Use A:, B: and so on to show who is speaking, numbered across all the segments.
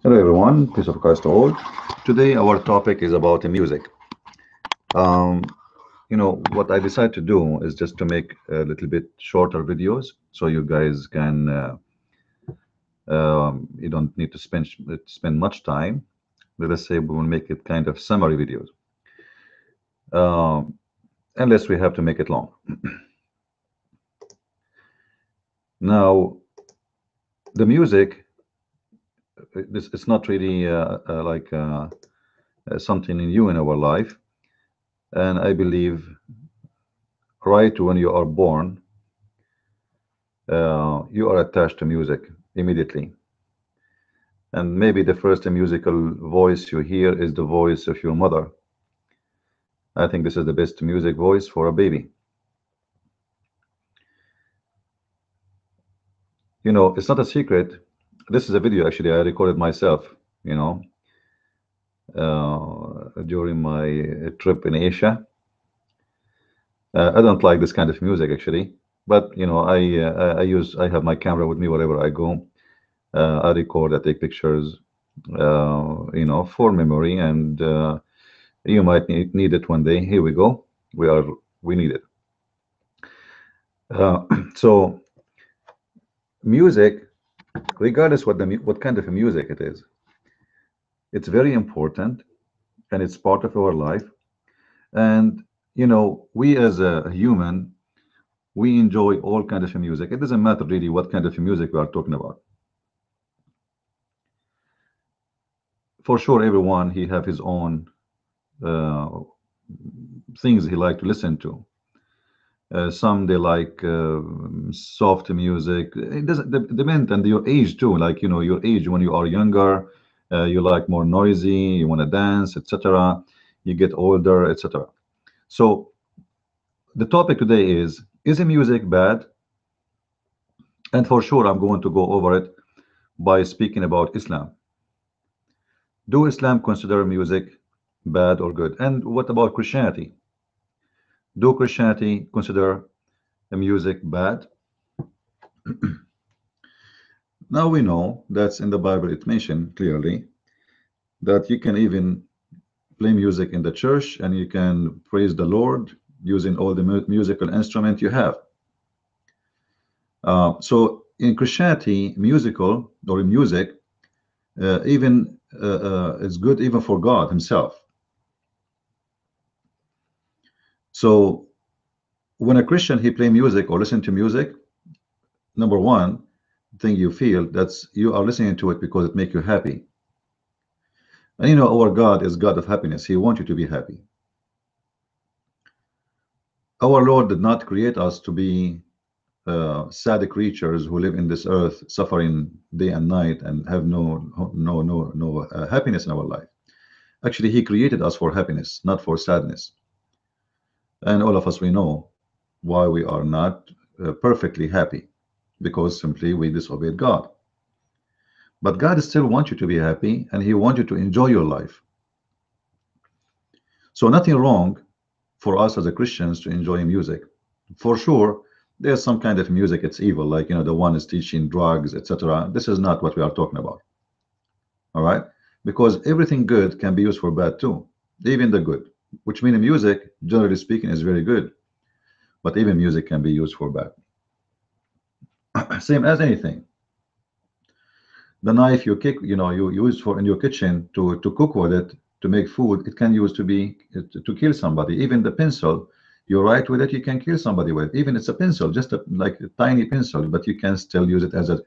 A: Hello everyone, peace of Christ to all. Today our topic is about music. Um, what I decided to do is just to make a little bit shorter videos so you guys can you don't need to spend much time. Let us say we will make it kind of summary videos, um, unless we have to make it long. Now the music, it's not really something new in our life, and I believe right when you are born you are attached to music immediately. And maybe the first musical voice you hear is the voice of your mother. I think this is the best music voice for a baby. It's not a secret. This is a video actually I recorded myself, you know, during my trip in Asia. I don't like this kind of music actually, but I have my camera with me wherever I go. I record, I take pictures, for memory, and you might need it one day. Here we go. We need it. Uh, so music, regardless what kind of music it is, it's very important and it's part of our life. And we as a human, we enjoy all kinds of music. It doesn't matter really what kind of music we are talking about. For sure, everyone he have his own uh, things he like to listen to. Some they like soft music. It doesn't depend on your age too. Like your age when you are younger, you like more noisy. You want to dance, etc. You get older, etc. So the topic today is music bad? And for sure, I'm going to go over it by speaking about Islam. Do Islam consider music bad or good? And what about Christianity? Do Christianity consider music bad? Now we know that's in the Bible, it mentioned clearly that you can even play music in the church and you can praise the Lord using all the musical instrument you have. So in Christianity, musical or music even is good even for God Himself. So when a Christian he play music or listen to music, number one thing you feel that's you are listening to it because it make you happy. And our God is God of happiness. He wants you to be happy. Our Lord did not create us to be sad creatures who live in this earth suffering day and night and have no happiness in our life. Actually, He created us for happiness, not for sadness. And all of us, we know why we are not perfectly happy, because simply we disobeyed God. But God still wants you to be happy and He wants you to enjoy your life. So nothing wrong for us as a Christians to enjoy music. For sure, there's some kind of music it's evil, like the one is teaching drugs, etc. This is not what we are talking about. All right, because everything good can be used for bad too, even the good, which means music, generally speaking, is very good, but even music can be used for bad. Same as anything. The knife you kick, you use for in your kitchen to cook with it to make food, it can use to be to kill somebody. Even the pencil you write with it, you can kill somebody with. Even it's a pencil, just like a tiny pencil, but you can still use it as a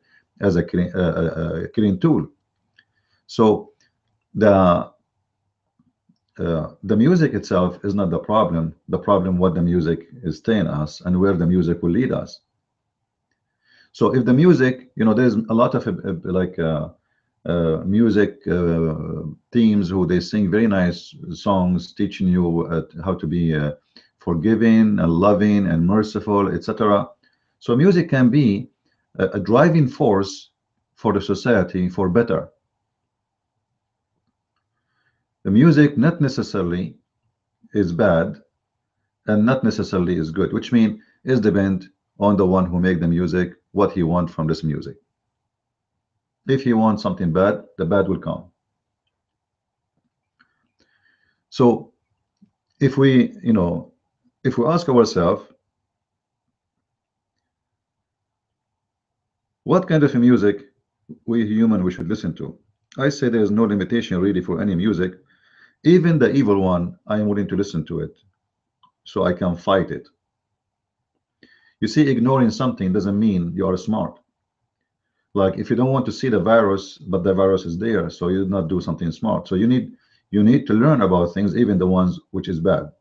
A: killing tool. So the music itself is not the problem. The problem what the music is telling us and where the music will lead us. So if the music, there's a lot of music teams who they sing very nice songs teaching you how to be forgiving and loving and merciful, etc. So music can be a driving force for the society for better. The music not necessarily is bad and not necessarily is good, which means it depends on the one who make the music, what he want from this music. If he wants something bad, the bad will come. So if we, if we ask ourselves, what kind of music we human we should listen to, I say there's no limitation really for any music. Even the evil one, I am willing to listen to it, so I can fight it. You see, ignoring something doesn't mean you are smart. Like if you don't want to see the virus, but the virus is there, so you not do something smart. So you need to learn about things, even the ones which is bad.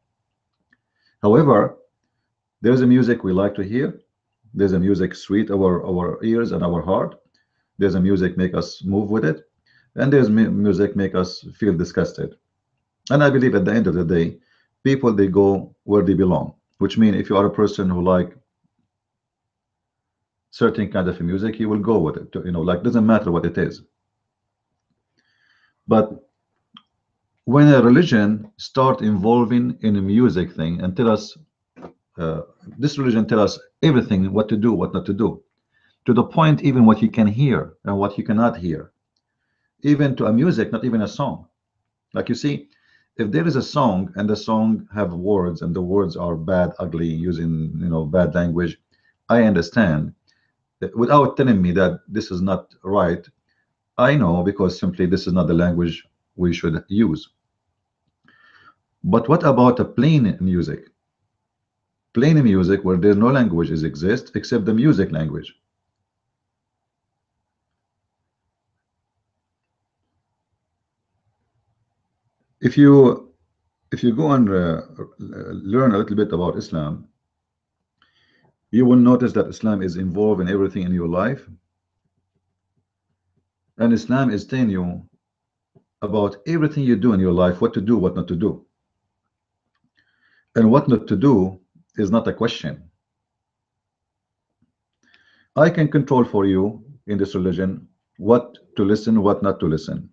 A: However, there's a music we like to hear. There's a music sweet our ears and our heart. There's a music make us move with it, and there's music make us feel disgusted. And I believe at the end of the day, people they go where they belong. Which means if you are a person who like certain kind of music, you will go with it. Like doesn't matter what it is. But when a religion start involving in a music thing and tell us, this religion tell us everything, what to do, what not to do, to the point even what you can hear and what you cannot hear, even to a music, not even a song. Like you see, if there is a song and the song have words and the words are bad, ugly, using bad language, I understand. Without telling me that this is not right, I know, because simply this is not the language we should use. But what about a plain music? Plain music where there's no languages exist except the music language. If you go and learn a little bit about Islam, you will notice that Islam is involved in everything in your life, and Islam is telling you about everything you do in your life, what to do, what not to do. And what not to do is not a question. I can control for you in this religion what to listen, what not to listen.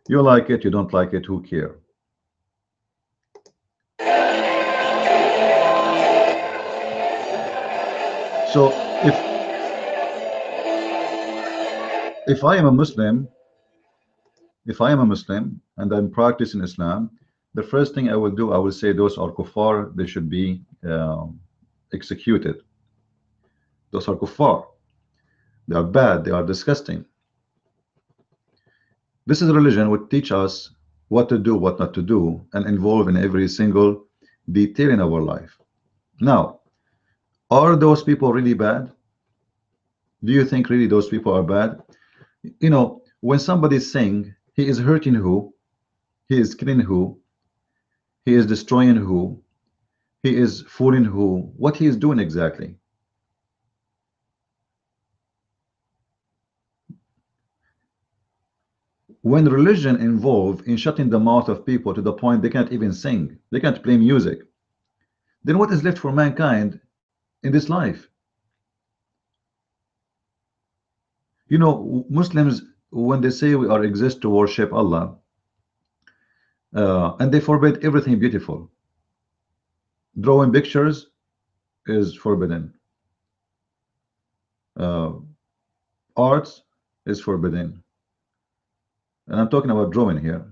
A: You like it, you don't like it, who care? So if I am a Muslim, if I am a Muslim and I'm practicing Islam, the first thing I will do, I will say those are kuffar, they should be executed. Those are kuffar. They are bad, they are disgusting. This is a religion would teach us what to do, what not to do, and involve in every single detail in our life. Now, are those people really bad? Do you think really those people are bad? When somebody is saying he is hurting who, he is killing who, he is destroying who, he is fooling who, what he is doing exactly? When religion involved in shutting the mouth of people to the point they can't even sing, they can't play music, then what is left for mankind in this life? Muslims, when they say we are exist to worship Allah, and they forbid everything beautiful. Drawing pictures is forbidden. Arts is forbidden. And I'm talking about drawing here,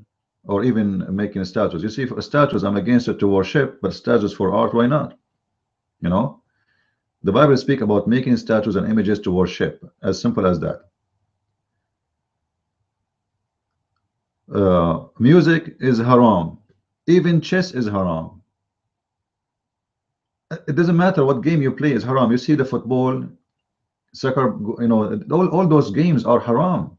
A: or even making statues. You see, for statues, I'm against it to worship, but statues for art, why not? The Bible speaks about making statues and images to worship, as simple as that. Music is haram. Even chess is haram. It doesn't matter what game you play is haram. You see the football, soccer, all those games are haram.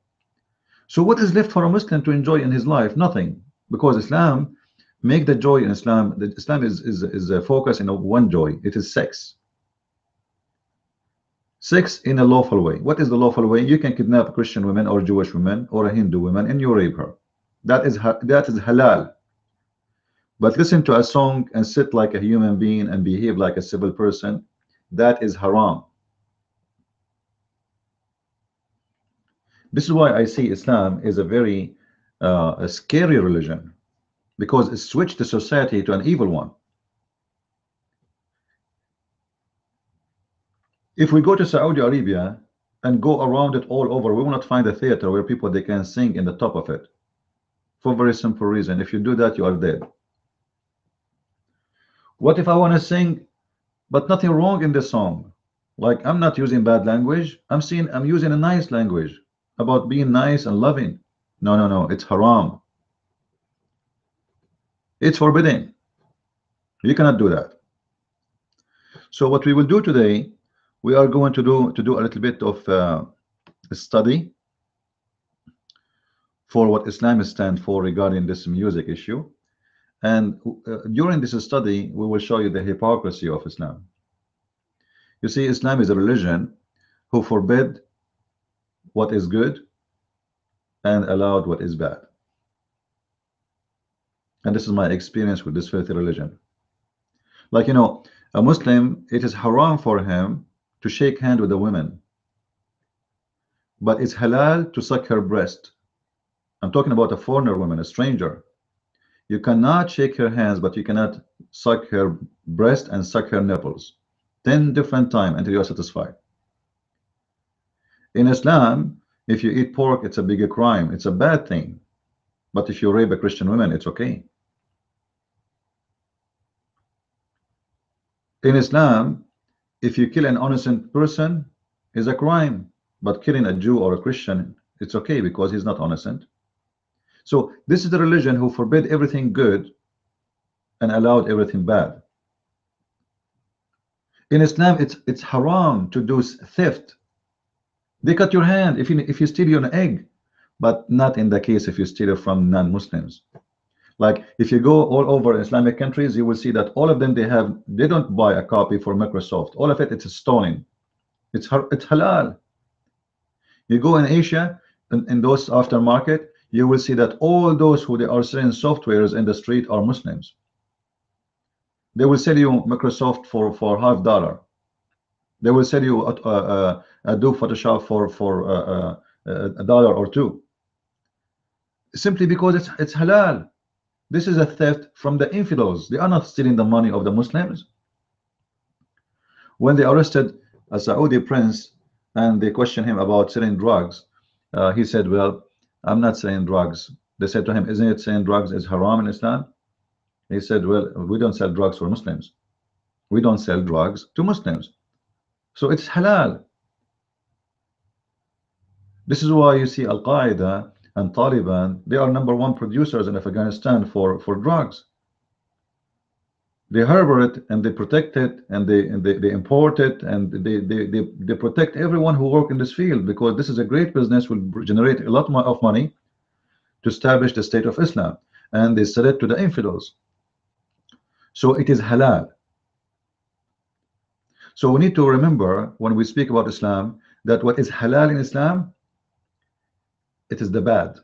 A: So what is left for a Muslim to enjoy in his life? Nothing, because Islam make the joy in Islam. Islam is a focus in one joy. It is sex. Sex in a lawful way. What is the lawful way? You can kidnap Christian women or Jewish women or a Hindu woman and you rape her. That is halal. But listen to a song and sit like a human being and behave like a civil person, that is haram. This is why I see Islam is a very a scary religion, because it switched the society to an evil one. If we go to Saudi Arabia and go around it all over. We will not find a theater where people they can sing in the top of it, for a very simple reason. If you do that, you are dead. What if I want to sing, but nothing wrong in the song? Like, I'm not using bad language. I'm using a nice language about being nice and loving. No, no, no. It's haram. It's forbidden. You cannot do that. So what we will do today, we are going to do a little bit of a study for what Islam stands for regarding this music issue. And during this study, we will show you the hypocrisy of Islam. You see, Islam is a religion who forbid what is good and allowed what is bad. And this is my experience with this filthy religion. Like, you know, a Muslim, it is haram for him to shake hand with a woman, but it's halal to suck her breast. I'm talking about a foreigner woman, a stranger. You cannot shake her hands, but you cannot suck her breast and suck her nipples 10 different times until you're satisfied. In Islam, if you eat pork, it's a bigger crime. It's a bad thing. But if you rape a Christian woman, it's okay. In Islam, if you kill an innocent person, is a crime. But killing a Jew or a Christian, it's okay because he's not innocent. So this is the religion who forbid everything good and allowed everything bad. In Islam, it's haram to do theft. They cut your hand if you steal an egg, but not in the case if you steal it from non-Muslims. Like, if you go all over Islamic countries, you will see that all of them they don't buy a copy for Microsoft. All of it's stolen. It's halal. You go in Asia, in those aftermarket, you will see that all those who they are selling softwares in the street are Muslims. They will sell you Microsoft for $50. They will sell you Adobe Photoshop for $1 or $2, simply because it's halal. This is a theft from the infidels. They are not stealing the money of the Muslims. When they arrested a Saudi prince and they questioned him about selling drugs, he said, well, I'm not selling drugs. They said to him, isn't it saying drugs is haram in Islam? He said, well, we don't sell drugs for Muslims. We don't sell drugs to Muslims. So it's halal. This is why you see Al-Qaeda and Taliban, they are #1 producers in Afghanistan for drugs. They harbor it and they protect it and they import it and they protect everyone who work in this field, because this is a great business, will generate a lot more of money to establish the State of Islam, and they sell it to the infidels. So it is halal. So we need to remember when we speak about Islam that what is halal in Islam, it is the bad,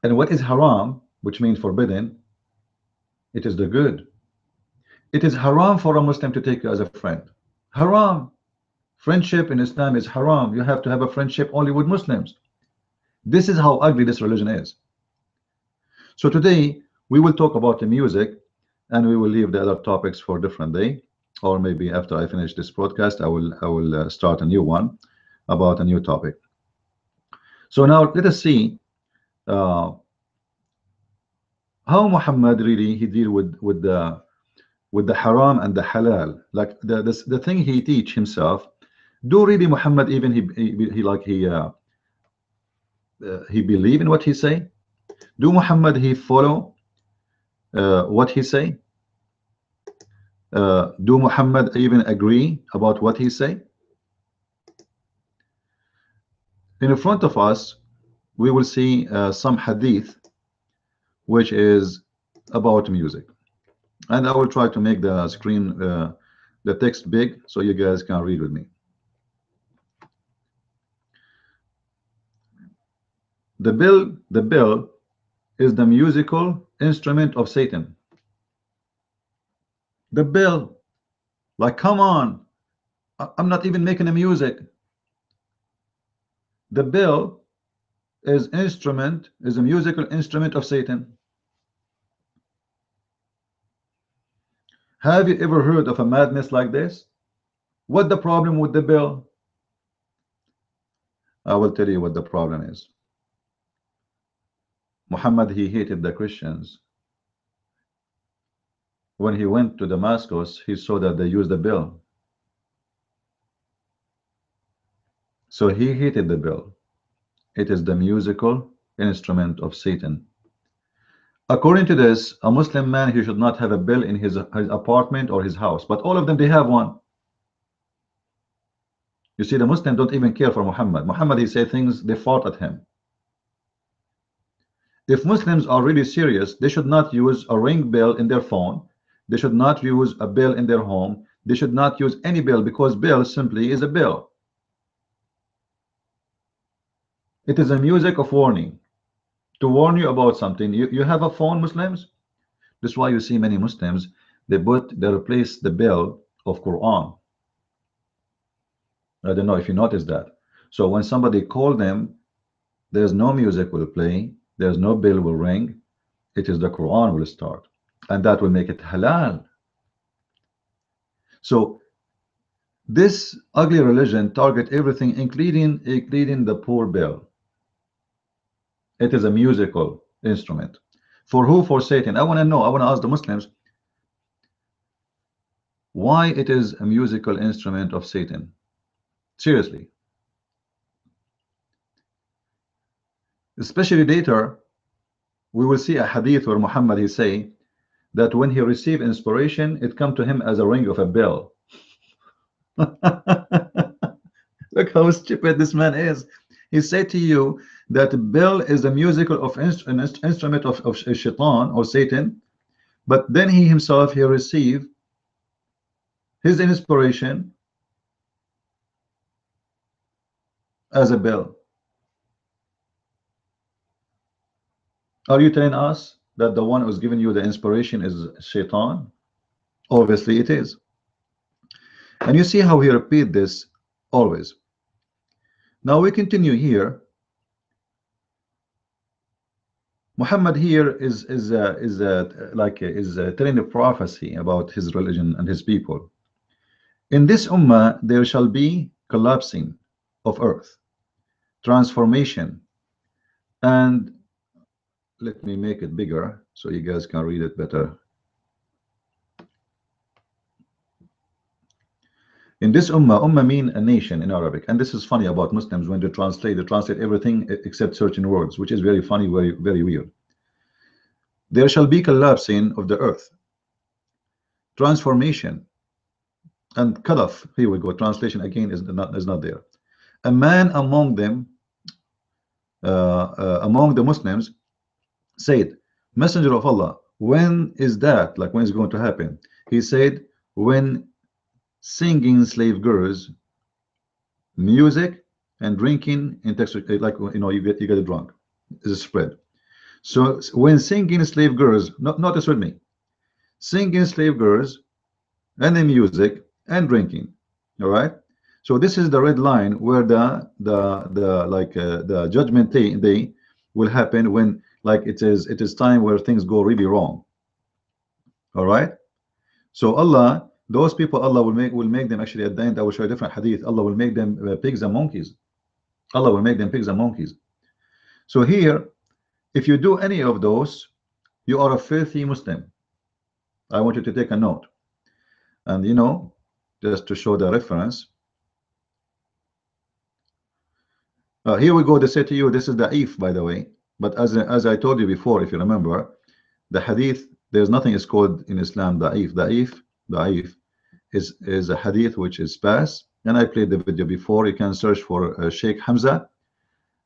A: and what is haram, which means forbidden, it is the good. It is haram for a Muslim to take you as a friend. Haram. Friendship in Islam is haram. You have to have a friendship only with Muslims. This is how ugly this religion is. So today we will talk about the music, and we will leave the other topics for a different day, or maybe after I finish this broadcast I will start a new one about a new topic. So now let us see how Muhammad really he deal with the haram and the halal. Like the thing he teach himself, do really Muhammad even he believe in what he say? Do Muhammad he follow what he say? Do Muhammad even agree about what he say? In front of us we will see some hadith which is about music, and I will try to make the screen the text big so you guys can read with me. The bell is the musical instrument of Satan. The bell, like, come on, I'm not even making a music. The bell is a musical instrument of Satan. Have you ever heard of a madness like this? What the problem with the bell? I will tell you what the problem is. Muhammad, he hated the Christians. When he went to Damascus, he saw that they used the bell. So he hated the bell. It is the musical instrument of Satan. According to this, a Muslim man, he should not have a bell in his apartment or his house. But all of them, they have one. You see, the Muslims don't even care for Muhammad. Muhammad, he said things, they fought at him. If Muslims are really serious, they should not use a ring bell in their phone. They should not use a bell in their home. They should not use any bell, because bell simply is a bell. It is a music of warning, to warn you about something. You have a phone, Muslims? That's why you see many Muslims, they replace the bell of Quran. I don't know if you noticed that. So when somebody called them, there's no music will play, there's no bell will ring. It is the Quran will start, and that will make it halal. So this ugly religion target everything, including the poor bell. It is a musical instrument. For who? For Satan. I want to know, I want to ask the Muslims why it is a musical instrument of Satan. Seriously. Especially later, we will see a hadith where Muhammad, he say that when he received inspiration, it come to him as a ring of a bell. Look how stupid this man is. He said to you that bell is a musical of an instrument of shaitan or Satan, but then he himself, he received his inspiration as a bell. Are you telling us that the one who's giving you the inspiration is shaitan? Obviously it is. And you see how he repeat this always. Now we continue here. Muhammad here is telling a prophecy about his religion and his people. In this ummah there shall be collapsing of earth, transformation, and let me make it bigger so you guys can read it better. In this ummah mean a nation in Arabic, and this is funny about Muslims. When they translate everything except certain words, which is very funny, very weird. There shall be collapsing of the earth, transformation, and kalaf. Here we go. Translation again is not there. A man among them, among the Muslims, said, Messenger of Allah, when is that? Like, when is it going to happen? He said, when singing slave girls, music, and drinking intoxicate, like, you know, you get drunk, is a spread. So when singing slave girls, notice with me, singing slave girls, and the music and drinking. All right. So this is the red line where the judgment day will happen, when like it is time where things go really wrong. All right. So Allah, those people, Allah will make them, actually at the end I will show a different hadith, Allah will make them pigs and monkeys. Allah will make them pigs and monkeys. So here, if you do any of those, you are a filthy Muslim. I want you to take a note. And you know, just to show the reference, here we go. They say to you, this is da'if, by the way, but as I told you before, if you remember, the hadith, there's nothing is called in Islam da'if. Da'if is a hadith which is pass, and I played the video before. You can search for Sheikh Hamza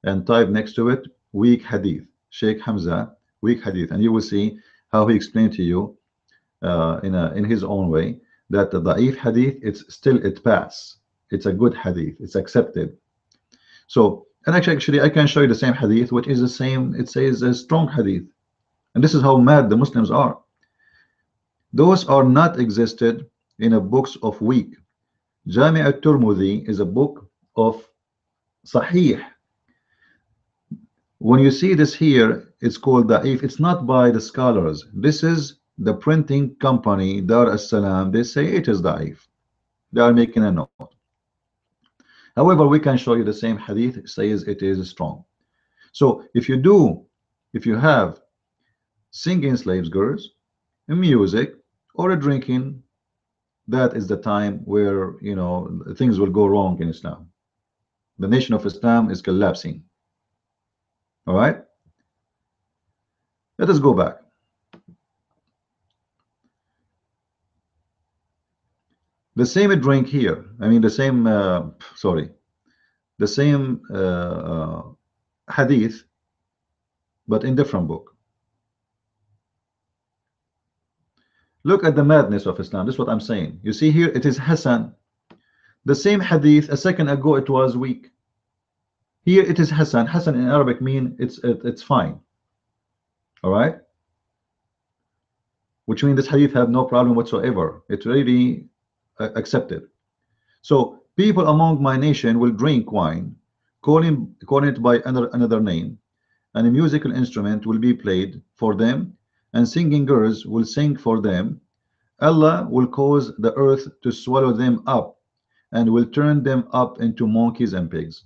A: and type next to it weak hadith, Sheikh Hamza weak hadith, and you will see how he explained to you in his own way that the da'if hadith, it pass, it's a good hadith, it's accepted. So, and actually I can show you the same hadith, which is the same, it says a strong hadith. And this is how mad the Muslims are. Those are not existed in a books of weak. Jami' al-Tirmidhi is a book of Sahih. When you see this here, it's called da'if. It's not by the scholars. This is the printing company, Dar as Salam. They say it is da'if. They are making a note. However, we can show you the same hadith says it is strong. So if you have singing slaves girls, music, or drinking, that is the time where things will go wrong in Islam. The nation of Islam is collapsing. All right, let us go back. The same drink here, I mean the same sorry, the same hadith, but in different book. Look at the madness of Islam. This is what I'm saying. You see here, it is Hassan. The same hadith a second ago it was weak. Here it is Hassan. Hassan in Arabic mean it's fine. All right, which means this hadith have no problem whatsoever. It's really accepted. So people among my nation will drink wine, calling it by another name, and a musical instrument will be played for them, and singing girls will sing for them. Allah will cause the earth to swallow them up and will turn them up into monkeys and pigs.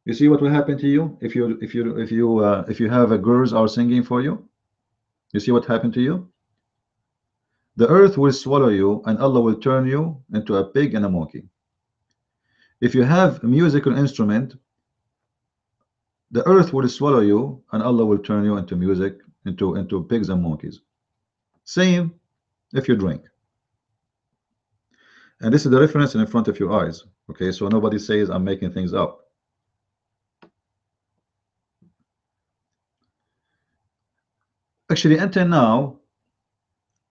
A: You see what will happen to you if you have a girls are singing for you? You see what happened to you? The earth will swallow you and Allah will turn you into a pig and a monkey. If you have a musical instrument, the earth will swallow you and Allah will turn you into into pigs and monkeys. Same if you drink. And this is the reference in front of your eyes. Okay, so nobody says I'm making things up. Actually, until now,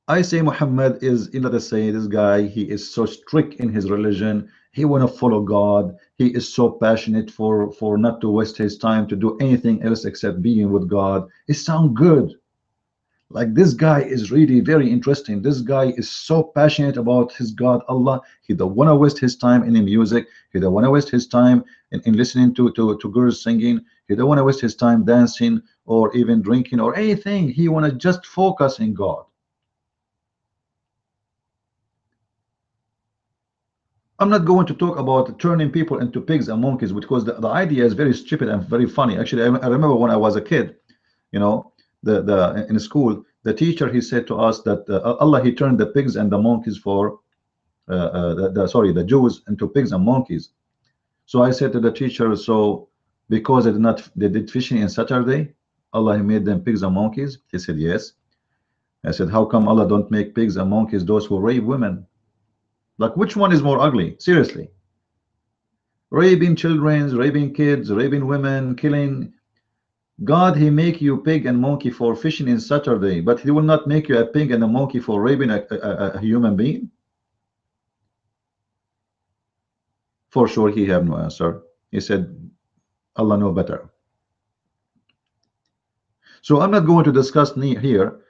A: I say Muhammad is, let us say, this guy, he is so strict in his religion. He want to follow God. He is so passionate for not to waste his time to do anything else except being with God. It sounds good. Like this guy is really very interesting. This guy is so passionate about his God, Allah. He don't want to waste his time in the music. He don't want to waste his time in listening to girls singing. He don't want to waste his time dancing or even drinking or anything. He want to just focus in God. I'm not going to talk about turning people into pigs and monkeys because the idea is very stupid and very funny. Actually, I remember when I was a kid, in school, the teacher, he said to us that Allah, he turned the pigs and the monkeys for the Jews into pigs and monkeys. So I said to the teacher, so because they did fishing on Saturday, Allah, he made them pigs and monkeys? He said yes. I said, how come Allah don't make pigs and monkeys those who rape women? Like, which one is more ugly? Seriously, raping children, raping kids, raping women, killing. God, he make you pig and monkey for fishing in Saturday, but he will not make you a pig and a monkey for raping a human being? For sure, he have no answer. He said, Allah know better. So I'm not going to discuss here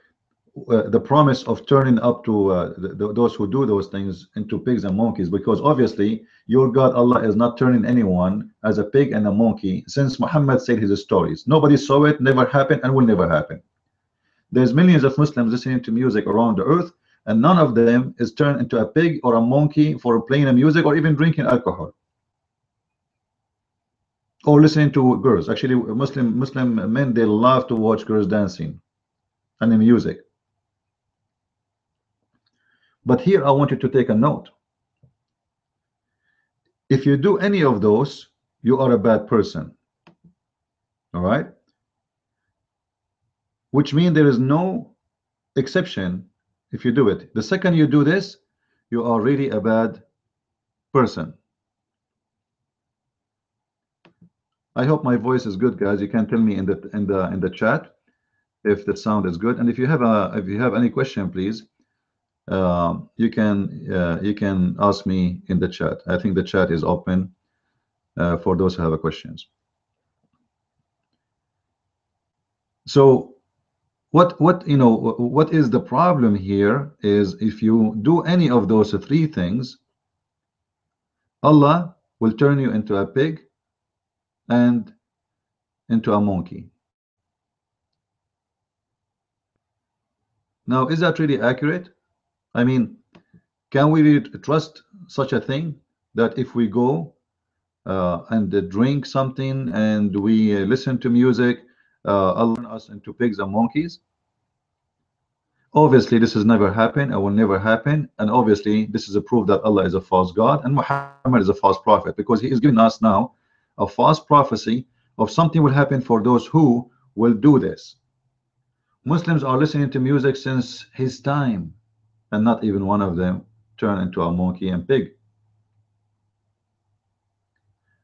A: the promise of turning up to those who do those things into pigs and monkeys, because obviously your God Allah is not turning anyone as a pig and a monkey since Muhammad said his stories. Nobody saw it, never happened, and will never happen. There's millions of Muslims listening to music around the earth, and none of them is turned into a pig or a monkey for playing a music or even drinking alcohol or listening to girls. Actually, Muslim men, they love to watch girls dancing and the music. But here I want you to take a note. If you do any of those, you are a bad person. All right? Which means there is no exception if you do it. The second you do this, you are really a bad person. I hope my voice is good, guys. You can tell me in the chat if the sound is good. And if you have any question, please. You can ask me in the chat. I think the chat is open for those who have questions. So what is the problem here is if you do any of those three things, Allah will turn you into a pig and into a monkey. Now, is that really accurate? I mean, Can we really trust such a thing, that if we go and drink something and we listen to music, Allah turn us into pigs and monkeys? Obviously, this has never happened and will never happen. And obviously, this is a proof that Allah is a false God and Muhammad is a false prophet, because he is giving us now a false prophecy of something will happen for those who will do this. Muslims are listening to music since his time, and not even one of them turned into a monkey and pig.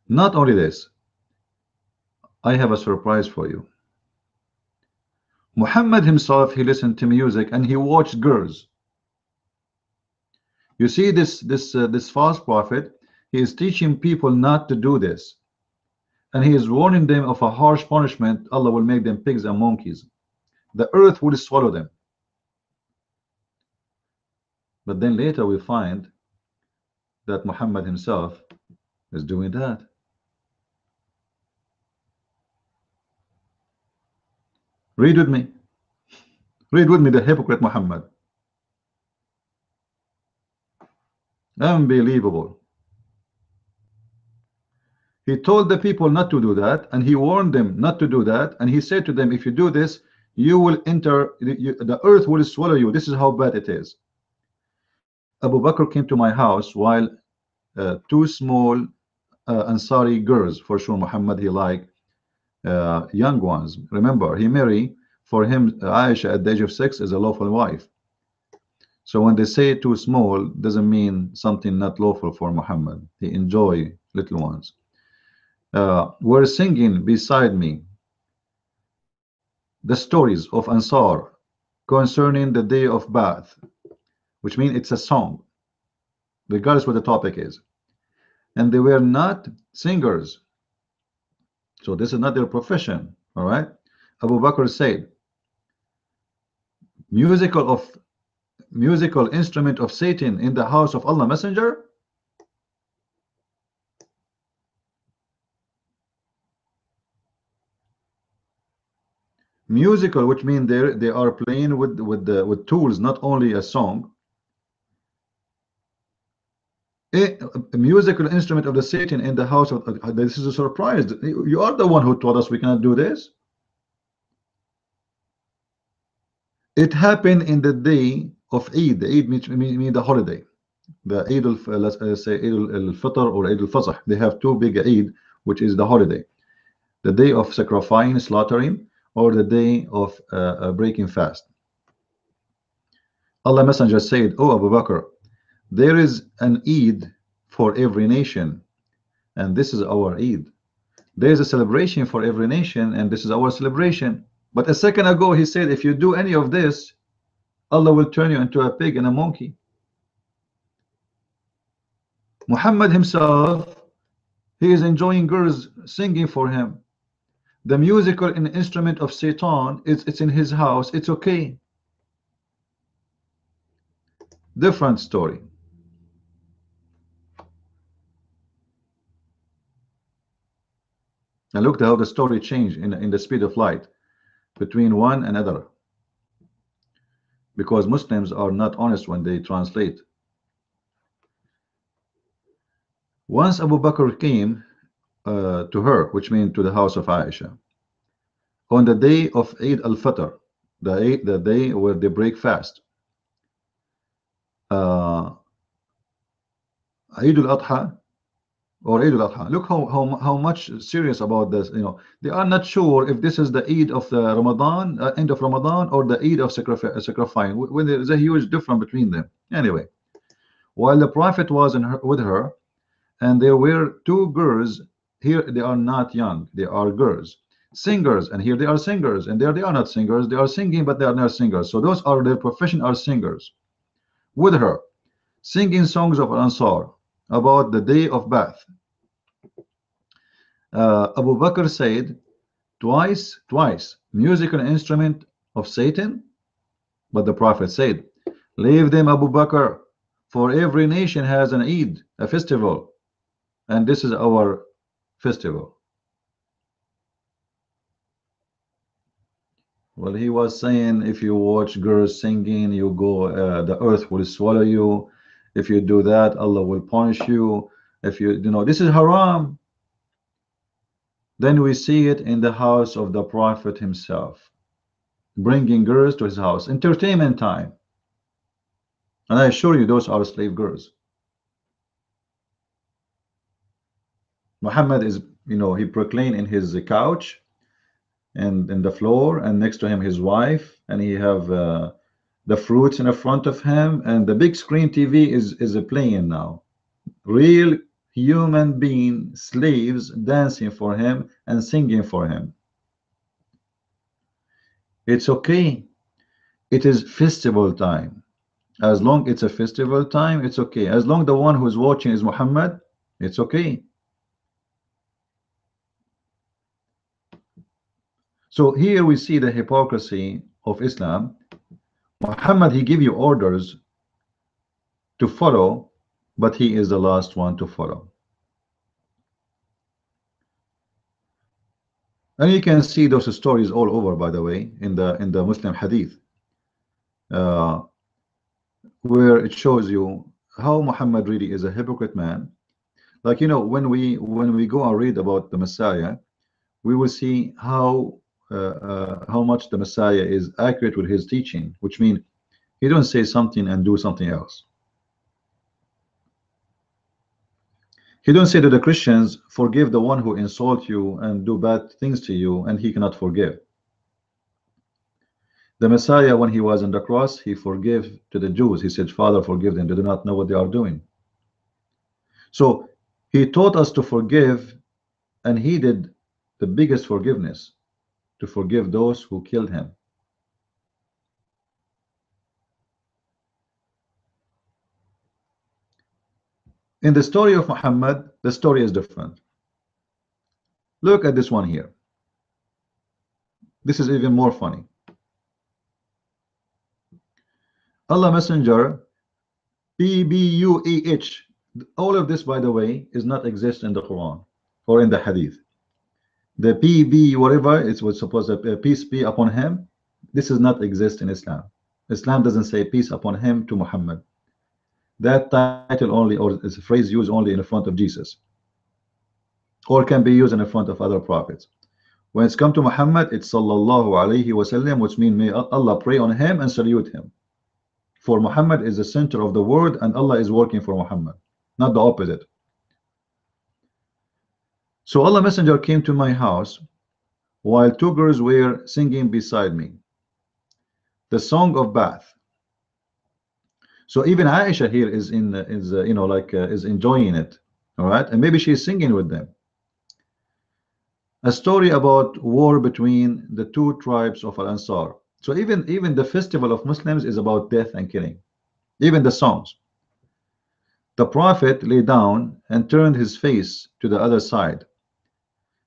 A: Not only this, I have a surprise for you. Muhammad himself, he listened to music and he watched girls. You see, this false prophet, he is teaching people not to do this, and he is warning them of a harsh punishment. Allah will make them pigs and monkeys. The earth will swallow them. But then later we find that Muhammad himself is doing that. Read with me. Read with me the hypocrite Muhammad. Unbelievable. He told the people not to do that, and he warned them not to do that, and he said to them, if you do this, you will enter, the earth will swallow you. This is how bad it is. Abu Bakr came to my house while two small Ansari girls, for sure Muhammad he liked young ones. Remember, he married, for him Aisha at the age of 6 is a lawful wife. So when they say too small, doesn't mean something not lawful for Muhammad. He enjoy little ones. Were singing beside me the stories of Ansar concerning the day of Ba'ath, which means it's a song, regardless what the topic is. And they were not singers, so this is not their profession. All right. Abu Bakr said, musical instrument of Satan in the house of Allah Messenger. Musical, which means they are playing with tools, not only a song. A musical instrument of the Satan in the house of this is a surprise. You are the one who told us we cannot do this. It happened in the day of Eid. The Eid means the holiday. The Eid let's say Eid al-Fitr or Eid al-Fasah. They have two big Eid, which is the holiday, the day of sacrificing, slaughtering, or the day of breaking fast. Allah Messenger said, "Oh Abu Bakr, there is an Eid for every nation, and this is our Eid. There is a celebration for every nation, and this is our celebration." But a second ago he said, if you do any of this, Allah will turn you into a pig and a monkey. Muhammad himself, he is enjoying girls singing for him. The musical instrument of Satan, it's in his house, it's okay. Different story. And look how the story changed in the speed of light between one another, because Muslims are not honest when they translate. Once Abu Bakr came to her, which means to the house of Aisha, on the day of Eid al-Fitr, the day where they break fast, Eid al-Adha or Eid al-Adha. Look how much serious about this. You know, they are not sure if this is the Eid of the Ramadan, end of Ramadan, or the Eid of sacrificing. When there is a huge difference between them. Anyway, while the Prophet was with her, and there were two girls. Here they are not young, they are girls, singers, and here they are singers, and there they are not singers, they are singing, but they are not singers. So those are their profession, are singers, with her, singing songs of Ansar about the day of Ba'ath. Abu Bakr said, twice, musical instrument of Satan. But the Prophet said, leave them, Abu Bakr, for every nation has an Eid, a festival, and this is our festival. Well, he was saying, if you watch girls singing, you go, the earth will swallow you. If you do that, Allah will punish you. If you know this is haram. Then we see it in the house of the Prophet himself, bringing girls to his house, entertainment time. And I assure you, those are slave girls. Muhammad is, he proclaimed in his couch and in the floor, and next to him his wife, and he have the fruits in the front of him, and the big screen TV is playing now. Real human being slaves dancing for him and singing for him. It's okay. It is festival time. As long it's a festival time, it's okay. As long the one who's watching is Muhammad, it's okay. So here we see the hypocrisy of Islam. Muhammad, he give you orders to follow, but he is the last one to follow. And you can see those stories all over, by the way, in the Muslim hadith, where it shows you how Muhammad really is a hypocrite man. Like, when we go and read about the Messiah, we will see how much the Messiah is accurate with his teaching, which means he don't say something and do something else. He don't say to the Christians, forgive the one who insult you and do bad things to you, and he cannot forgive. The Messiah, when he was on the cross, he forgave to the Jews. He said, Father, forgive them. They do not know what they are doing. So he taught us to forgive, and he did the biggest forgiveness, to forgive those who killed him. In the story of Muhammad, the story is different. Look at this one here. This is even more funny. Allah Messenger, P-B-U-E-H. All of this, by the way, is not exist in the Quran or in the Hadith. The P-B whatever it was supposed to peace be upon him. This does not exist in Islam. Islam doesn't say peace upon him to Muhammad. That title only, or is a phrase used only in the front of Jesus, or can be used in the front of other prophets. When it's come to Muhammad, it's sallallahu alaihi wasallam, which means may Allah pray on him and salute him. For Muhammad is the center of the world, and Allah is working for Muhammad, not the opposite. So Allah Messenger came to my house while two girls were singing beside me the song of bath. So even Aisha here is is enjoying it, all right, and maybe she's singing with them. A story about war between the two tribes of Al Ansar. So even the festival of Muslims is about death and killing. Even the songs. The Prophet lay down and turned his face to the other side.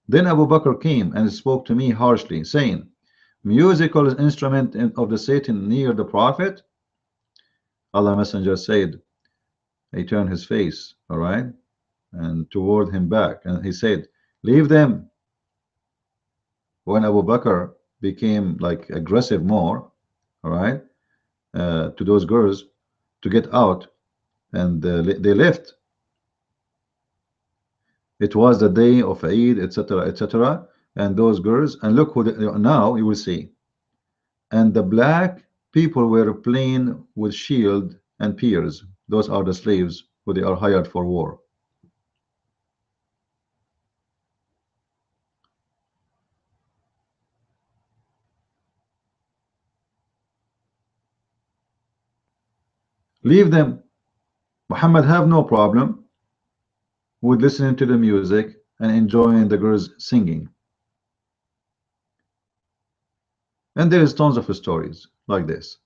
A: Then Abu Bakr came and spoke to me harshly, saying, musical instrument of the Satan near the Prophet. Allah Messenger said, he turned his face, all right, and toward him back, and he said, leave them. When Abu Bakr became like aggressive more, all right, to those girls to get out, and they left. It was the day of Eid, etc., etc., and those girls, and look who now you will see. And the black people were playing with shield and spears. Those are the slaves who they are hired for war. Leave them. Muhammad have no problem with listening to the music and enjoying the girls singing. And there is tons of stories like this.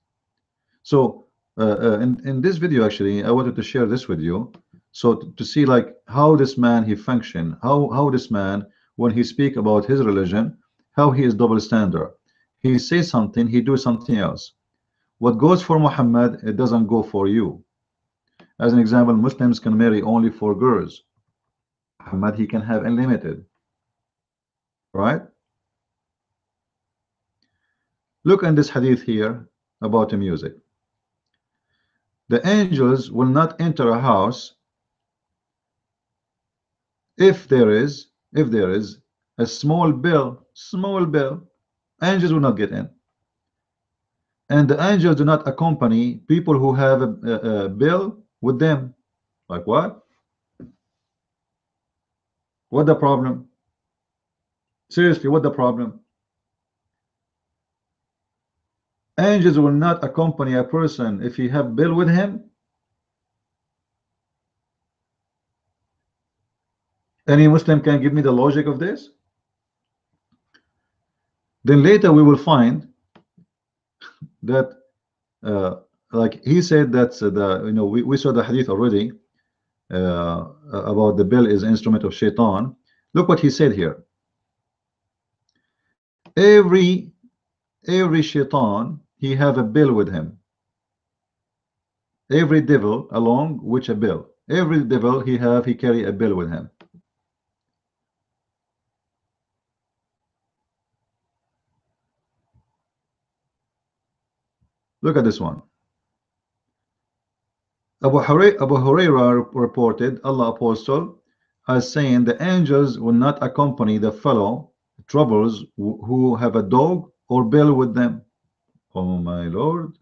A: So in this video, actually, I wanted to share this with you, so to see like how this man he function, how this man, when he speak about his religion, how he is double standard. He says something, he do something else. What goes for Muhammad, it doesn't go for you. As an example, Muslims can marry only 4 girls. Muhammad, he can have unlimited, right? Look in this hadith here about the music. The angels will not enter a house if there is a small bell, angels will not get in. And the angels do not accompany people who have a bill with them. Like what? What the problem? Seriously, what the problem? Angels will not accompany a person if he have bill with him. Any Muslim can give me the logic of this? Then later we will find that like he said that we saw the hadith already about the bill is instrument of shaitan. Look what he said here. Every shaitan he have a bill with him. Every devil along which a bill. Every devil he carry a bill with him. Look at this one. Abu Huraira reported Allah Apostle as saying the angels will not accompany the fellow troubles who have a dog or bill with them. Oh my Lord.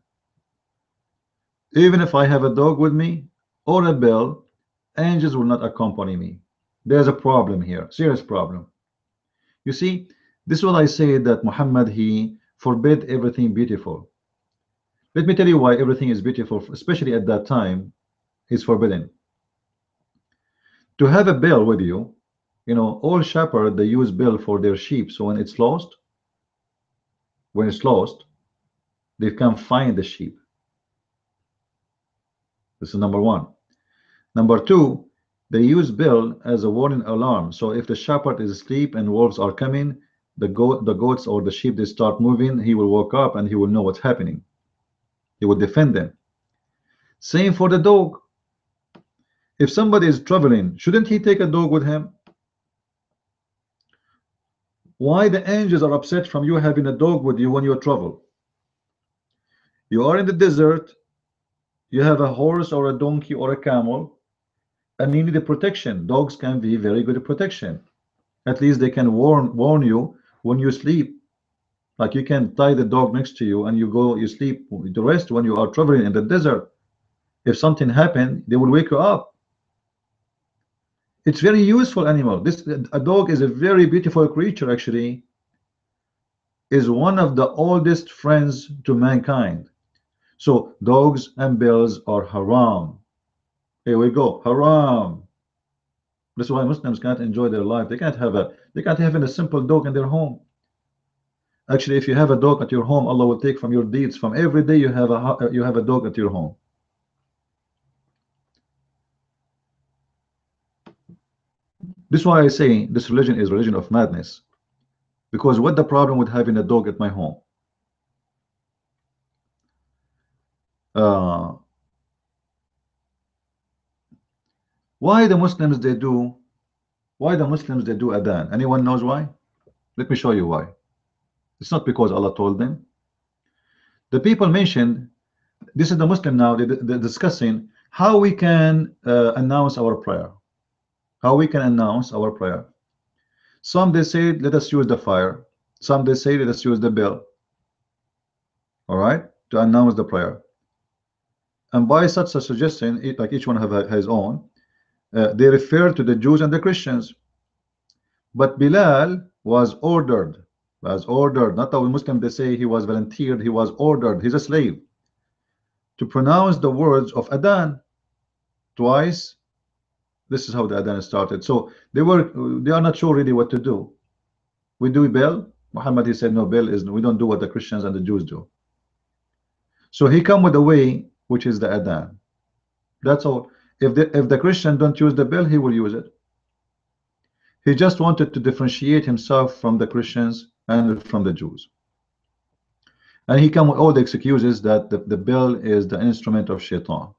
A: Even if I have a dog with me or a bill, angels will not accompany me. There's a problem here, serious problem. You see, this is what I say, that Muhammad, he forbid everything beautiful. Let me tell you why everything is beautiful, especially at that time, is forbidden. To have a bill with you, all shepherds, they use bill for their sheep. So when it's lost, they can find the sheep. This is number one. Number two, they use bill as a warning alarm. So if the shepherd is asleep and wolves are coming, the goats or the sheep, they start moving, he will wake up and he will know what's happening. He will defend them. Same for the dog. If somebody is traveling, shouldn't he take a dog with him? Why the angels are upset from you having a dog with you when you travel? You are in the desert, you have a horse or a donkey or a camel, and you need a protection. Dogs can be very good at protection. At least they can warn you when you sleep. Like you can tie the dog next to you and you sleep. The rest, when you are traveling in the desert, if something happened, they will wake you up. It's very useful animal. A dog is a very beautiful creature. Actually, is one of the oldest friends to mankind. So dogs and bills are haram. Here we go, haram. That's why Muslims can't enjoy their life. They can't have a simple dog in their home. Actually, if you have a dog at your home, Allah will take from your deeds. From every day you have a dog at your home. This is why I say this religion is religion of madness. Because what the problem with having a dog at my home? Why the Muslims they do adhan? Anyone knows why? Let me show you why. It's not because Allah told them. The people mentioned, this is the Muslim now, they're discussing how we can announce our prayer. How we can announce our prayer. Some they say let us use the fire. Some they say let us use the bell. All right, to announce the prayer. And by such a suggestion, like each one have his own, they refer to the Jews and the Christians. But Bilal was ordered, not our Muslim, they say he was volunteered, he was ordered, he's a slave, to pronounce the words of adhan twice. This is how the adhan started. So they are not sure really what to do. We do bell. Muhammad, he said no, bell is, we don't do what the Christians and the Jews do. So he come with a way which is the adhan. That's all. If the Christian don't use the bell, he will use it. He just wanted to differentiate himself from the Christians and from the Jews. And he come with all the excuses that the bell is the instrument of shaitan.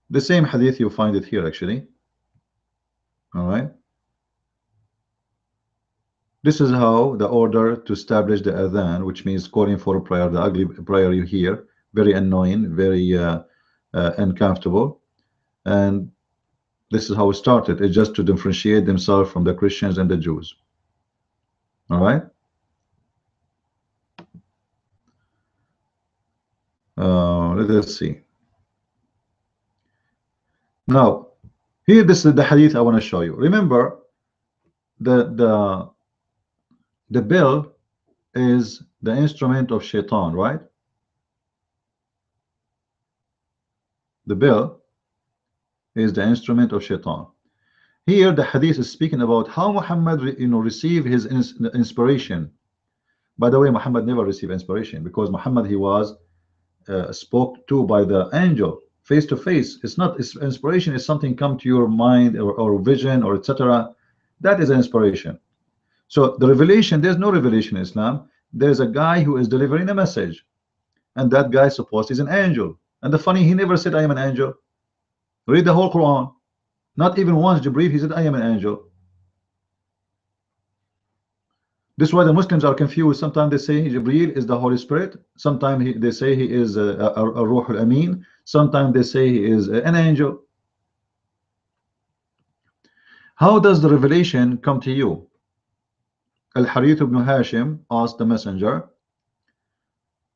A: The same hadith, you find it here actually. All right. This is how the order to establish the adhan, which means calling for a prayer, the ugly prayer you hear, very annoying, very uncomfortable. And this is how it started. It's just to differentiate themselves from the Christians and the Jews. All right. Let us see. Now, here, this is the hadith I want to show you. Remember, the bell is the instrument of shaitan, right? The bell is the instrument of shaitan. Here, the hadith is speaking about how Muhammad, received his inspiration. By the way, Muhammad never received inspiration, because Muhammad, he was spoke to by the angel face to face. It's not inspiration is something come to your mind or vision or etc. That is an inspiration. So the revelation, there's no revelation in Islam. There's a guy who is delivering a message, and that guy supposed is an angel. And the funny, he never said I am an angel. Read the whole Quran. Not even once Jibreel he said I am an angel. This is why the Muslims are confused. Sometimes they say Jibreel is the Holy Spirit. Sometimes they say he is a Ruh al-Amin. Sometimes they say he is an angel. How does the revelation come to you? Al-Harith ibn Hashim asked the messenger,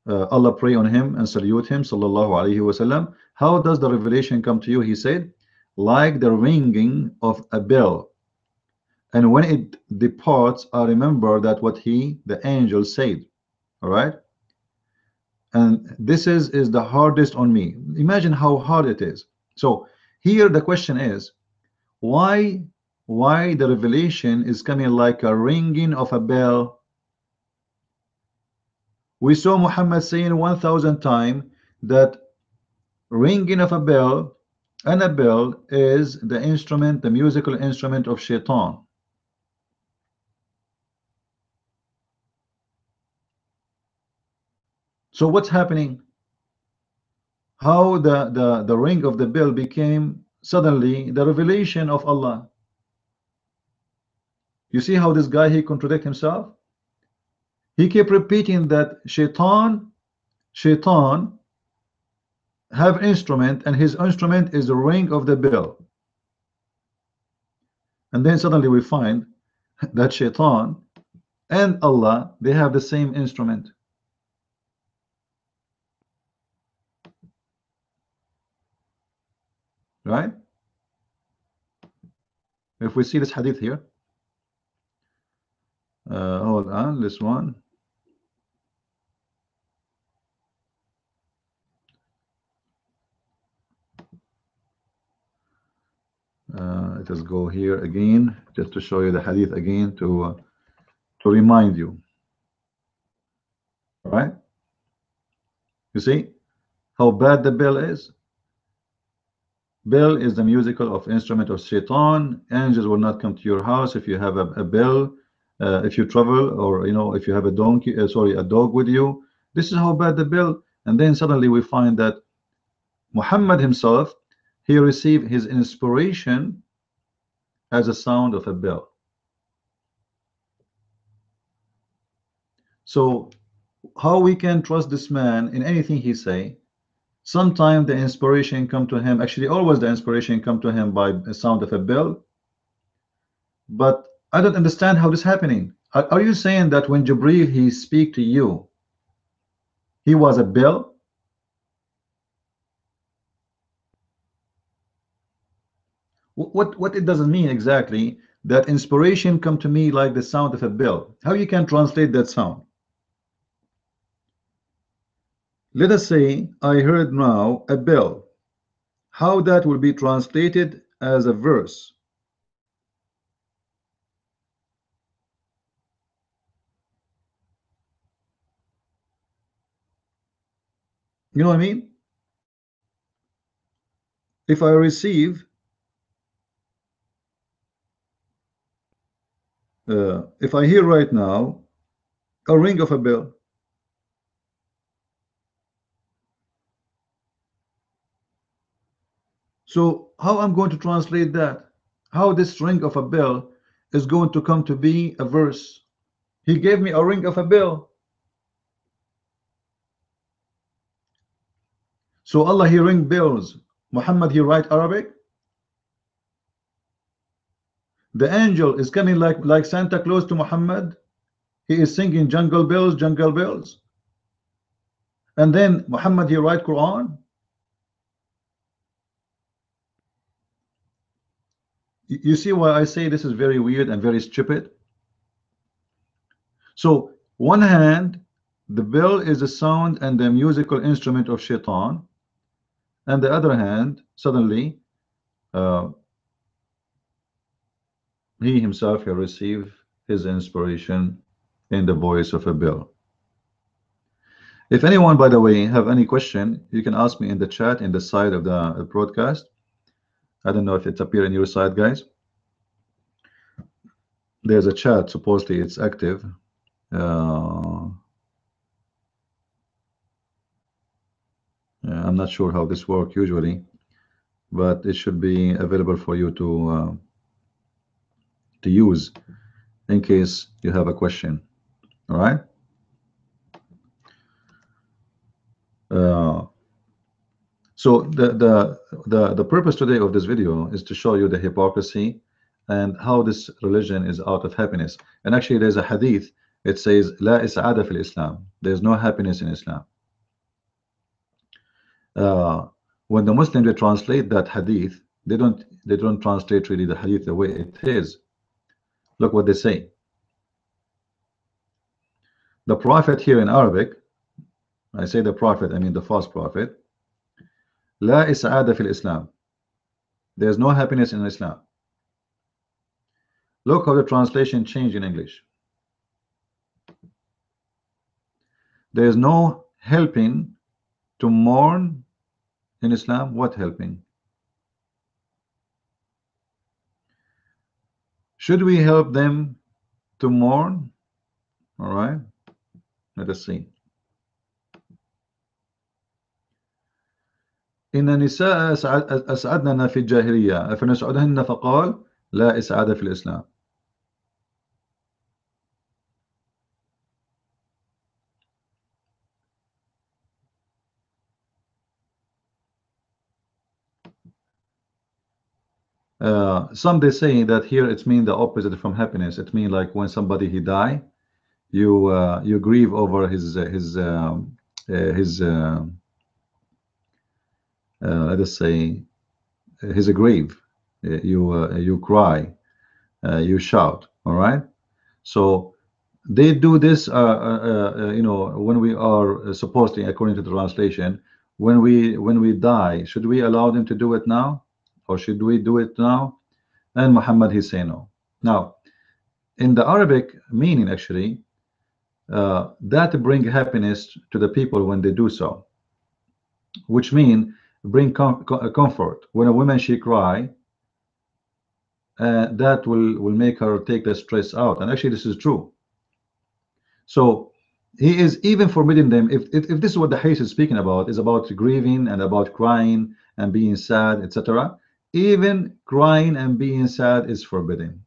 A: Allah pray on him and salute him, sallallahu alaihi wasallam. How does the revelation come to you? He said, like the ringing of a bell. And when it departs, I remember that what the angel said. All right. And this is the hardest on me. Imagine how hard it is. So here the question is, why the revelation is coming like a ringing of a bell? We saw Muhammad saying 1,000 times that ringing of a bell, and a bell is the instrument, the musical instrument of shaitan. So what's happening? How the ring of the bell became suddenly the revelation of Allah? You see how this guy, he contradict himself? He kept repeating that shaitan have instrument, and his instrument is the ring of the bell. And then suddenly we find that shaitan and Allah, they have the same instrument. Right? If we see this hadith here, hold on, this one. Let us go here again, just to show you the hadith again, to remind you. All right? You see how bad the bell is? Bell is the musical of instrument of shaitan. Angels will not come to your house if you have a bell. If you travel, or if you have a donkey, a dog with you. This is how bad the bell. And then suddenly we find that Muhammad himself, he received his inspiration as a sound of a bell. So how we can trust this man in anything he say? Sometimes the inspiration come to him, actually always the inspiration come to him by the sound of a bell. But I don't understand how this is happening. Are you saying that when Jibreel he speak to you, he was a bell? What it doesn't mean exactly that inspiration come to me like the sound of a bell. How you can translate that sound? Let us say I heard now a bell. How that will be translated as a verse? You know what I mean? If I receive if I hear right now a ring of a bell, so how I'm going to translate that? How this ring of a bell is going to come to be a verse? He gave me a ring of a bill. So Allah, he ring bills. Muhammad, he write Arabic. The angel is coming like Santa Claus to Muhammad. He is singing jungle bells, jungle bells. And then Muhammad, he write Quran. You see why I say this is very weird and very stupid? So one hand, the bell is a sound and the musical instrument of shaitan, and the other hand, suddenly he himself will receive his inspiration in the voice of a bell. If anyone, by the way, have any question, you can ask me in the chat in the side of the broadcast. I don't know if it's appear in your side, guys. There's a chat, supposedly it's active. I'm not sure how this works usually, but it should be available for you to use in case you have a question. All right. So the purpose today of this video is to show you the hypocrisy and how this religion is out of happiness. And actually, there's a hadith. It says, "La is'ada fil Islam." There's no happiness in Islam. When the Muslims they translate that hadith, they don't translate really the hadith the way it is. Look what they say. The prophet here in Arabic, I say the prophet, I mean the false prophet. La is'ada fil Islam. There's no happiness in Islam. Look how the translation changed in English. There is no helping to mourn in Islam. What helping? Should we help them to mourn? All right, let us see. إن النساء أسعدنا في الجاهلية فنسعدهن فقال لا إسعاد في الإسلام. Some they say that here it's mean the opposite from happiness. It mean like when somebody he die, you grieve over his let us say his grave. You cry, you shout. All right. So they do this you know, when we are supposedly, according to the translation, when we die, should we allow them to do it now, or should we do it now? And Muhammad, he say no. Now in the Arabic meaning, actually, that bring happiness to the people when they do so, which mean bring comfort. When a woman she cry, that will make her take the stress out. And actually this is true. So he is even forbidding them. If this is what the hadith is speaking about, is about grieving and about crying and being sad, etc. Even crying and being sad is forbidden.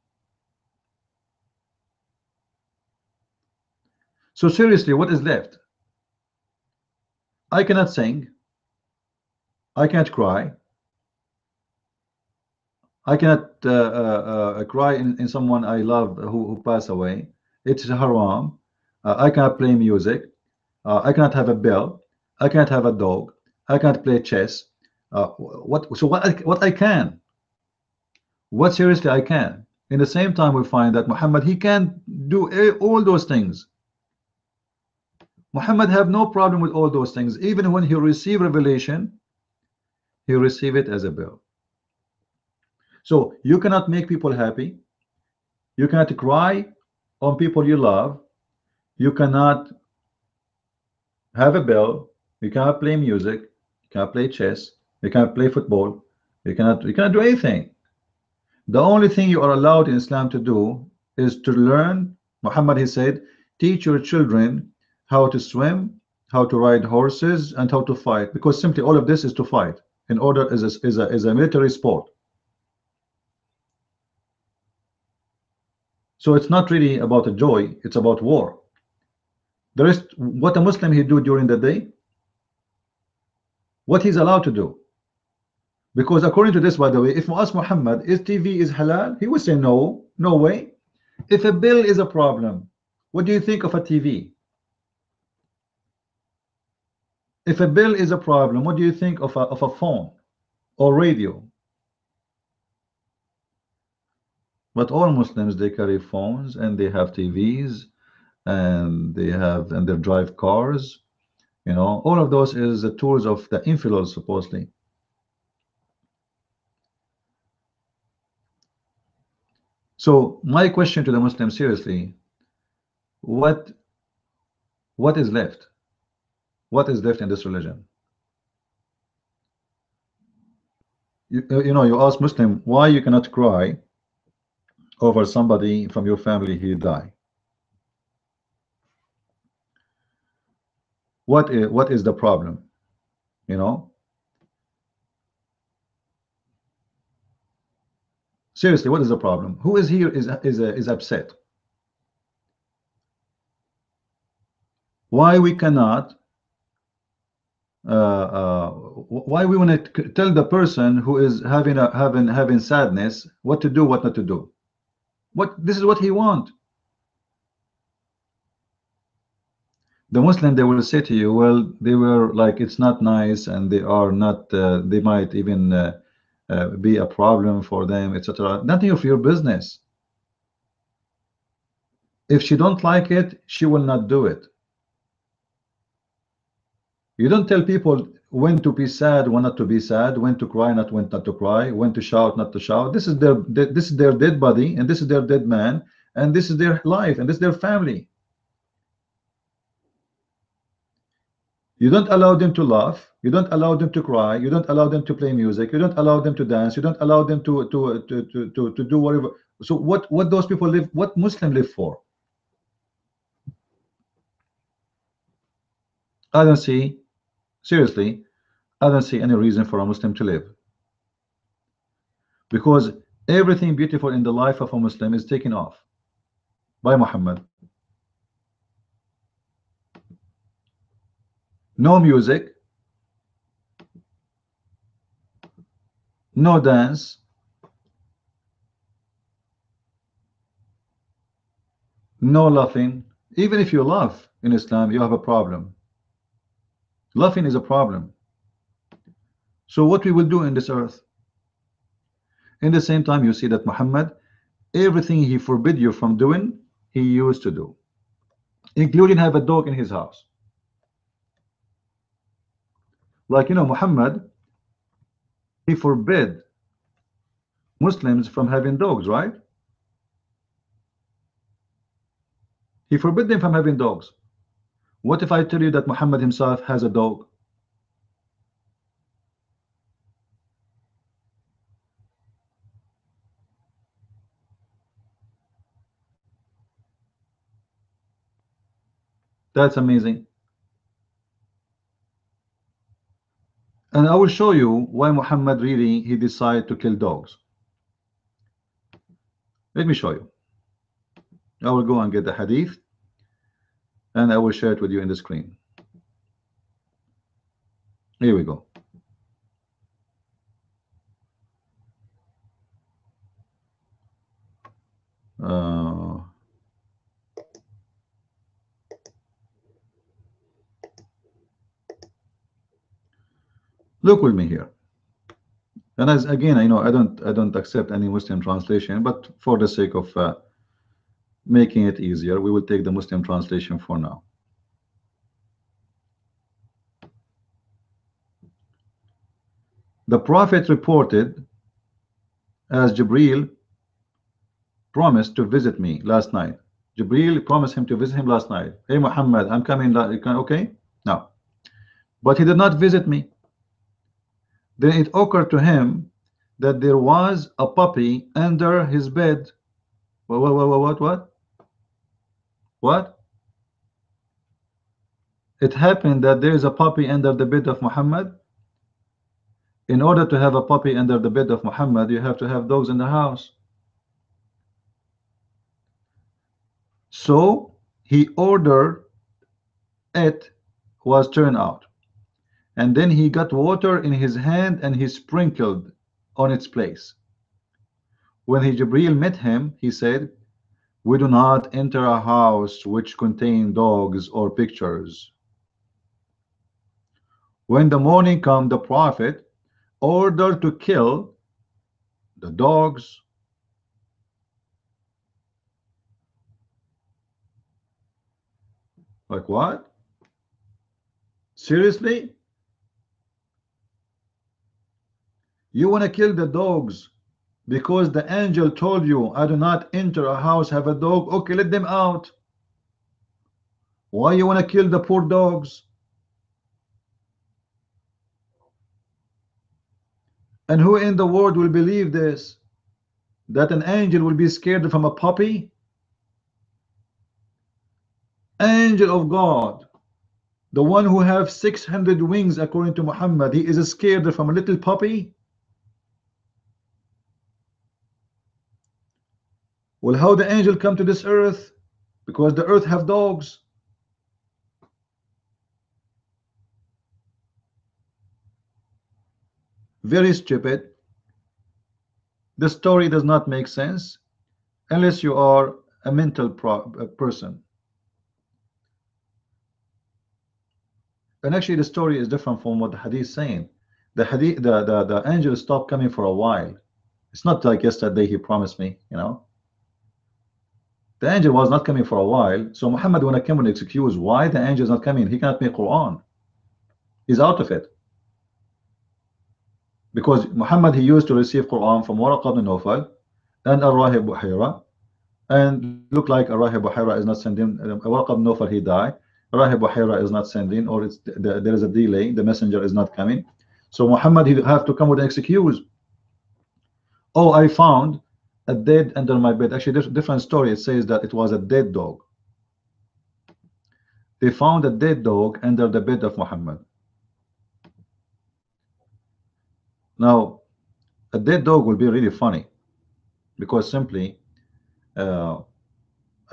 A: So seriously, what is left? I cannot sing, I can't cry, I cannot cry in someone I love who passed away. It's haram. I cannot play music. I cannot have a bell. I cannot have a dog. I cannot play chess. What I can? What seriously I can? In the same time, we find that Muhammad, he can do all those things. Muhammad have no problem with all those things. Even when he received revelation, he received it as a bell. So you cannot make people happy. You cannot cry on people you love. You cannot have a bell. You cannot play music. You cannot play chess. You cannot play football. You cannot do anything. The only thing you are allowed in Islam to do is to learn. Muhammad, he said, teach your children how to swim, how to ride horses, and how to fight, because simply all of this is to fight in order is a military sport. So it's not really about a joy, it's about war. The rest, what a Muslim he do during the day, what he's allowed to do. Because according to this, by the way, if we ask Muhammad, is TV is halal? He would say no, no way. If a bill is a problem, what do you think of a TV? If a bill is a problem, what do you think of a phone or radio? But all Muslims, they carry phones and they have TVs and they drive cars. You know, all of those is the tools of the infidels, supposedly. So my question to the Muslims, seriously, what is left? What is left in this religion? You know, you ask Muslim why you cannot cry over somebody from your family he died. What is the problem? You know, seriously, what is the problem? Who is here is upset? Why we cannot? Why we want to tell the person who is having sadness what to do, what not to do? What this is what he want. The Muslim, they will say to you, well, they were like, it's not nice, and they are not. They might even be a problem for them, etc. Nothing of your business. If she don't like it, she will not do it. You don't tell people when to be sad, when not to be sad, when to cry, when not to cry, when to shout, not to shout. This is their dead body, and this is their dead man, and this is their life, and this is their family. You don't allow them to laugh. You don't allow them to cry. You don't allow them to play music. You don't allow them to dance. You don't allow them to do whatever. So what those people live? What Muslim live for? I don't see. Seriously, I don't see any reason for a Muslim to live, because everything beautiful in the life of a Muslim is taken off by Muhammad. No music, no dance, no laughing. Even if you laugh in Islam, you have a problem. Laughing is a problem. So what we will do in this earth? In the same time, you see that Muhammad, everything he forbid you from doing, he used to do, including have a dog in his house. Like, you know, Muhammad, he forbid Muslims from having dogs, right? He forbid them from having dogs. What if I tell you that Muhammad himself has a dog? That's amazing. And I will show you why Muhammad really he decided to kill dogs. Let me show you. I will go and get the hadith, and I will share it with you in the screen. Here we go. Look with me here. And as again, I know I don't accept any Muslim translation, but for the sake of making it easier, we will take the Muslim translation for now. The Prophet reported as Jibril promised to visit me last night. Jibril promised him to visit him last night. Hey Muhammad, I'm coming. Okay, no, but he did not visit me. Then it occurred to him that there was a puppy under his bed. What? It happened that there is a puppy under the bed of Muhammad. In order to have a puppy under the bed of Muhammad, you have to have dogs in the house. So he ordered it was turned out, and then he got water in his hand and he sprinkled on its place. When Jibril met him, he said, we do not enter a house which contain dogs or pictures. When the morning come, the Prophet ordered to kill the dogs. Like what? Seriously? You want to kill the dogs because the angel told you, I do not enter a house have a dog? Okay, let them out. Why you want to kill the poor dogs? And who in the world will believe this? That an angel will be scared from a puppy? Angel of God, the one who have 600 wings according to Muhammad, he is scared from a little puppy? Well, how the angel come to this earth? Because the earth have dogs. Very stupid. The story does not make sense unless you are a mental person. And actually the story is different from what the hadith is saying. The hadith, the angel stopped coming for a while. It's not like yesterday he promised me, you know. The angel was not coming for a while. So Muhammad, when I came with an excuse why the angel is not coming, he cannot make Quran. He's out of it. Because Muhammad, he used to receive Quran from Waraq ibn Nawfal and Ar-Rahib Buhayra, and look like Ar-Rahib Buhayra is not sending. Waraq ibn Nawfal, he died. Ar-Rahib Buhayra is not sending, or there is a delay, the messenger is not coming. So Muhammad, he have to come with an excuse. Oh, I found a dead under my bed. Actually, there's a different story. It says that it was a dead dog. They found a dead dog under the bed of Muhammad. Now, a dead dog will be really funny, because simply a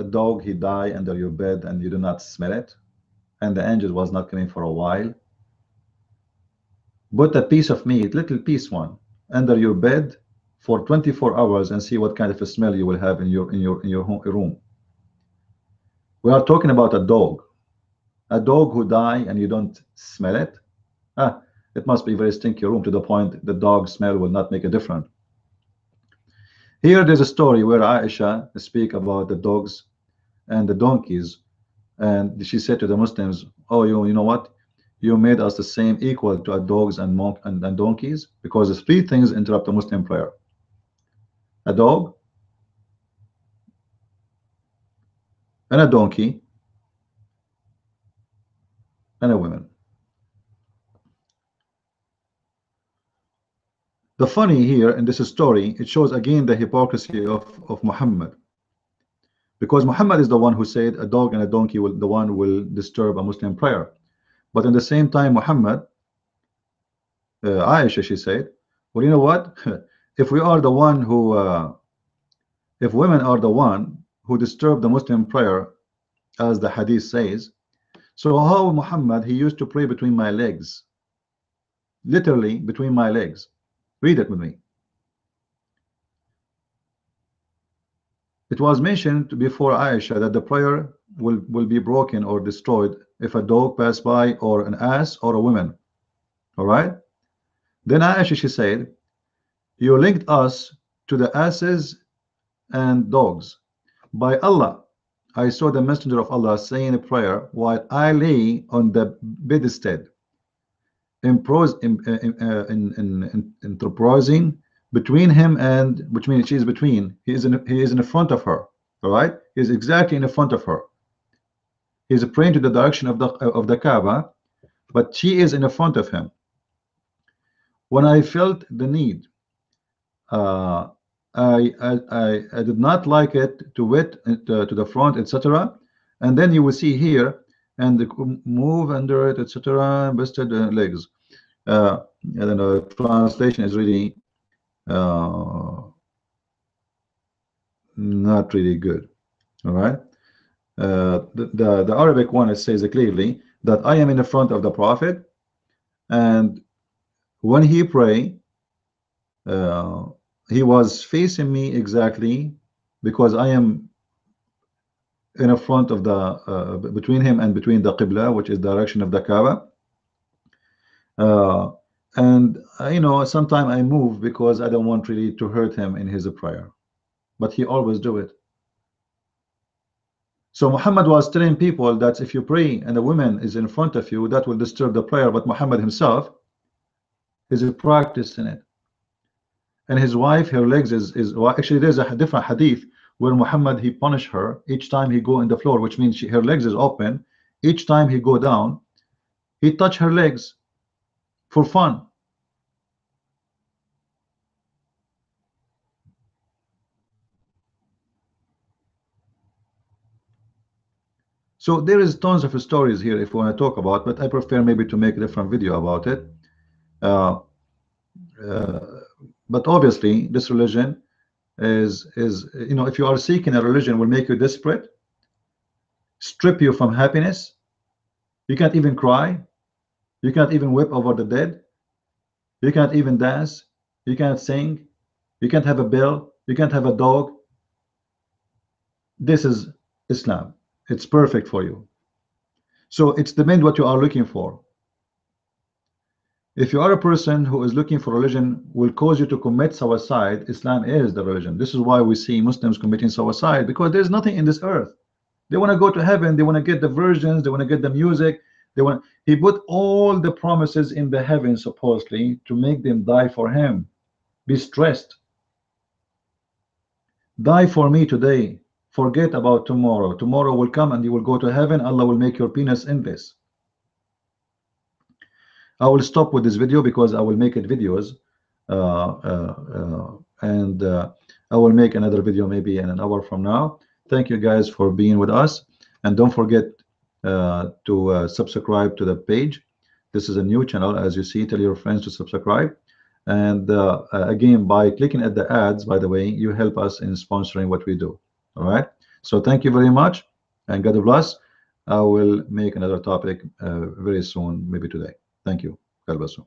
A: dog, he died under your bed and you do not smell it, and the angel was not coming for a while. Put a piece of meat, little piece one, under your bed for 24 hours and see what kind of a smell you will have in your room. We are talking about a dog who died and you don't smell it. It must be a very stinky room, to the point the dog smell will not make a difference. Here there's a story where Aisha speak about the dogs and the donkeys, and she said to the Muslims, oh, you know what, you made us the same, equal to dogs and donkeys, because the three things interrupt the Muslim prayer: a dog, and a donkey, and a woman. The funny here in this story, it shows again the hypocrisy of Muhammad, because Muhammad is the one who said a dog and a donkey will disturb a Muslim prayer. But in the same time, Muhammad, Aisha, she said, well, you know what, if we are the one who if women are the one who disturb the Muslim prayer, as the hadith says, so how Muhammad, he used to pray between my legs, literally between my legs. Read it with me. It was mentioned before Aisha that the prayer will be broken or destroyed if a dog pass by, or an ass, or a woman. All right, then Aisha, she said, you linked us to the asses and dogs. By Allah, I saw the messenger of Allah saying a prayer while I lay on the bedstead, interposing between him and between, she is between, he is in front of her. All right, he is exactly in front of her. He is praying to the direction of the Kaaba, but she is in front of him. When I felt the need, I did not like it to wet to the front, etc. And then you will see here, and move under it, etc. Bested legs. And then the translation is really not really good. All right, the Arabic one, it says clearly that I am in the front of the Prophet, and when he pray, uh, he was facing me exactly, because I am in the front of the between him and between the Qibla, which is the direction of the Kaaba. uh, and you know, sometimes I move because I don't want really to hurt him in his prayer, but he always do it. So Muhammad was telling people that if you pray and a woman is in front of you, that will disturb the prayer, but Muhammad himself is practicing it. And his wife, her legs is well, actually there's a different hadith where Muhammad, he punish her each time he go in the floor, which means her legs is open. Each time he go down, he touch her legs for fun. So there is tons of stories here if we want to talk about, but I prefer maybe to make a different video about it. Uh, uh, but obviously, this religion is you know, if you are seeking a religion will make you desperate, strip you from happiness. You can't even cry. You can't even weep over the dead. You can't even dance. You can't sing. You can't have a bill. You can't have a dog. This is Islam. It's perfect for you. So it's depend what you are looking for. If you are a person who is looking for religion will cause you to commit suicide, Islam is the religion. This is why we see Muslims committing suicide, because there's nothing in this earth. They want to go to heaven. They want to get the virgins. They want to get the music. They want. He put all the promises in the heavens supposedly to make them die for him. Be stressed. Die for me today. Forget about tomorrow. Tomorrow will come and you will go to heaven. Allah will make your penis endless. I will stop with this video because I will make it videos, and I will make another video maybe in an hour from now. Thank you guys for being with us, and don't forget to subscribe to the page. This is a new channel, as you see. Tell your friends to subscribe, and again, by clicking at the ads, by the way, you help us in sponsoring what we do. All right, so thank you very much, and God bless. I will make another topic very soon, maybe today. Thank you. God bless you.